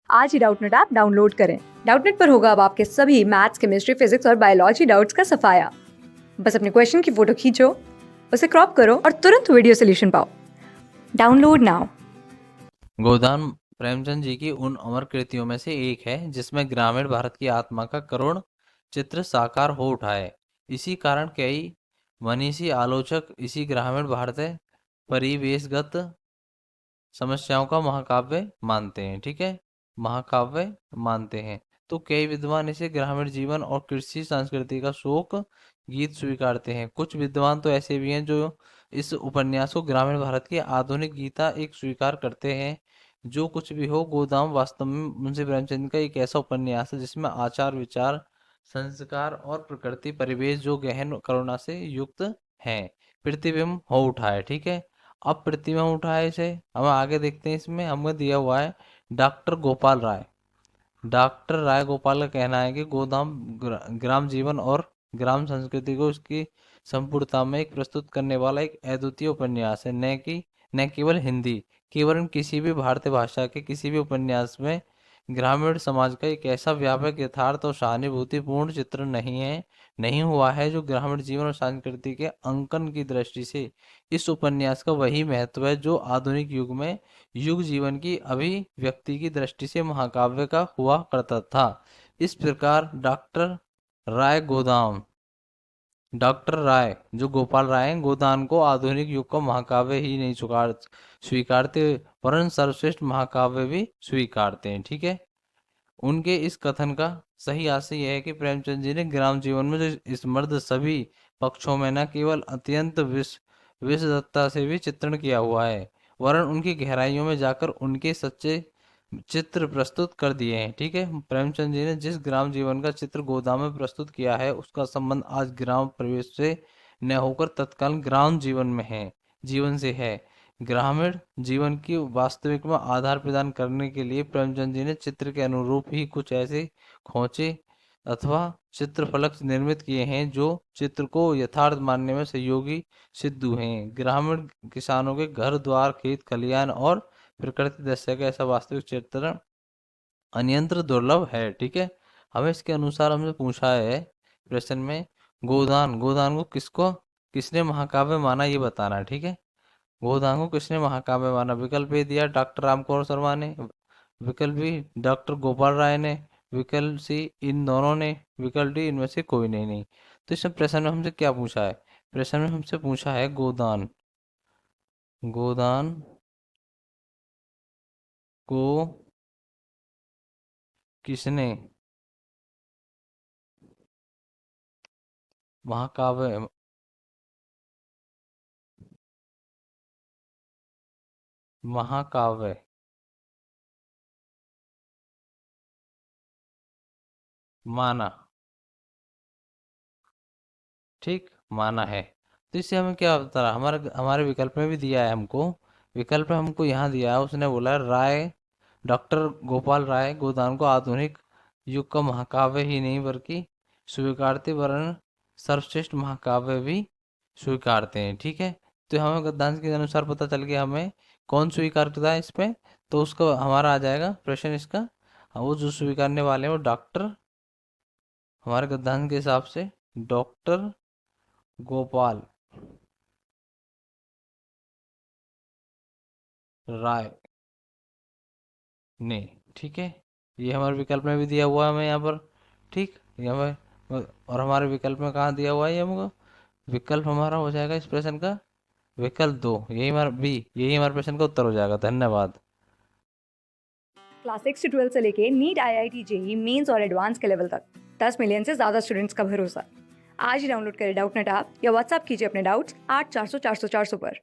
आज ही Doubtnut app download करें। Doubtnut पर होगा अब आपके सभी मैथ्स, केमिस्ट्री, फिजिक्स और बायोलॉजी डाउट्स का सफाया। बस अपने क्वेश्चन की फोटो खींचो, उसे क्रॉप करो और तुरंत वीडियो सोल्यूशन पाओ। Download now. गोदान प्रेमचंद जी की उन अमर कृतियों में से एक है जिसमें ग्रामीण भारत की आत्मा का करुण चित्र साकार हो उठा है। इसी कारण कई मनीषी आलोचक इसी ग्रामीण भारत परिवेशगत समस्याओं का महाकाव्य मानते हैं। ठीक है, महाकाव्य मानते हैं। तो कई विद्वान इसे ग्रामीण जीवन और कृषि संस्कृति का शोक गीत स्वीकारते हैं। कुछ विद्वान तो ऐसे भी हैं जो इस उपन्यास को ग्रामीण भारत की आधुनिक गीता एक स्वीकार करते हैं। जो कुछ भी हो, गोदाम वास्तव में मुंशी प्रेमचंद का एक ऐसा उपन्यास है जिसमें आचार विचार संस्कार और प्रकृति परिवेश जो गहन करुणा से युक्त हैं प्रतिबिंब हो उठा है। ठीक है, अब प्रतिमा उठाए इसे हम आगे देखते हैं। इसमें हमें दिया हुआ है डॉक्टर गोपाल राय। डॉक्टर राय गोपाल का कहना है कि गोदाम ग्राम जीवन और ग्राम संस्कृति को उसकी संपूर्णता में एक प्रस्तुत करने वाला एक अद्वितीय उपन्यास है। न केवल हिंदी, केवल किसी भी भारतीय भाषा के किसी भी उपन्यास में ग्रामीण समाज का एक ऐसा व्यापक यथार्थ और सहानुभूतिपूर्ण चित्र नहीं हुआ है जो ग्रामीण जीवन और संस्कृति के अंकन की दृष्टि से इस उपन्यास का वही महत्व है जो आधुनिक युग में युग जीवन की अभिव्यक्ति की दृष्टि से महाकाव्य का हुआ करता था। इस प्रकार डॉक्टर राय जो गोपाल राय हैं, गोदान को आधुनिक युग का महाकाव्य ही नहीं स्वीकारते वरन सर्वश्रेष्ठ महाकाव्य भी स्वीकारते हैं। ठीक है, उनके इस कथन का सही आशय यह है कि प्रेमचंद जी ने ग्राम जीवन में जो इस मर्द सभी पक्षों में न केवल अत्यंत विशदता से भी चित्रण किया हुआ है वरन उनकी गहराइयों में जाकर उनके सच्चे चित्र प्रस्तुत कर दिए हैं। ठीक है, प्रेमचंद जी ने जिस ग्राम जीवन का चित्र गोदाम में प्रस्तुत किया है उसका संबंध आज ग्राम परिवेश से न होकर तत्काल ग्राम जीवन से है। ग्रामीण जीवन की वास्तविक में आधार प्रदान करने के लिए प्रेमचंद जी ने चित्र के अनुरूप ही कुछ ऐसे खोचे अथवा चित्रफलक निर्मित किए हैं जो चित्र को यथार्थ मानने में सहयोगी सिद्ध हुए हैं। ग्रामीण किसानों के घर द्वार खेत खलियान और प्रकृति दृश्य का ऐसा वास्तविक चित्रण अन्यंत्र दुर्लभ है। ठीक है, हमें इसके अनुसार हमसे पूछा है प्रश्न में गोदान को किसने महाकाव्य माना ये बताना है। ठीक है, गोदान को किसने महाकाव्य माना? विकल्प ए दिया डॉक्टर रामकुमार शर्मा ने, विकल्प बी डॉक्टर गोपाल राय ने, विकल्प सी इन दोनों ने, विकल्प डी इनमें से कोई नहीं। तो इस प्रश्न में हमसे क्या पूछा है? प्रश्न में हमसे पूछा है गोदान को किसने महाकाव्य महाकाव्य माना? ठीक, माना है। तो इससे हमें क्या बता रहा, हमारे विकल्प में भी दिया है हमको, विकल्प में हमको यहाँ दिया है, उसने बोला है राय डॉक्टर गोपाल राय गोदान को आधुनिक युग का महाकाव्य ही नहीं बल्कि स्वीकारते वरन सर्वश्रेष्ठ महाकाव्य भी स्वीकारते हैं। ठीक है, तो हमें गद्दांश के अनुसार पता चल गया हमें कौन स्वीकार करता है इस पे। तो उसका हमारा आ जाएगा प्रश्न इसका, वो जो स्वीकारने वाले हैं वो डॉक्टर, हमारे गद्दांश के हिसाब से डॉक्टर गोपाल राय ने। ठीक है, ये हमारे विकल्प में भी दिया हुआ है हमें यहाँ पर। ठीक, ये हमें और हमारे विकल्प में कहाँ दिया हुआ है ये हमको? विकल्प हमारा हो जाएगा इस प्रश्न का विकल्प 2, यही हमारे प्रश्न का उत्तर हो जाएगा। धन्यवाद। क्लास 6 से 12 से लेके नीट, IIT, JEE मेंस और एडवांस के लेवल तक 10 मिलियन से ज्यादा स्टूडेंट्स का भरोसा। आज ही डाउनलोड करें डाउटनेट ऐप या व्हाट्सएप कीजिए अपने डाउट्स 8400 400 400 पर।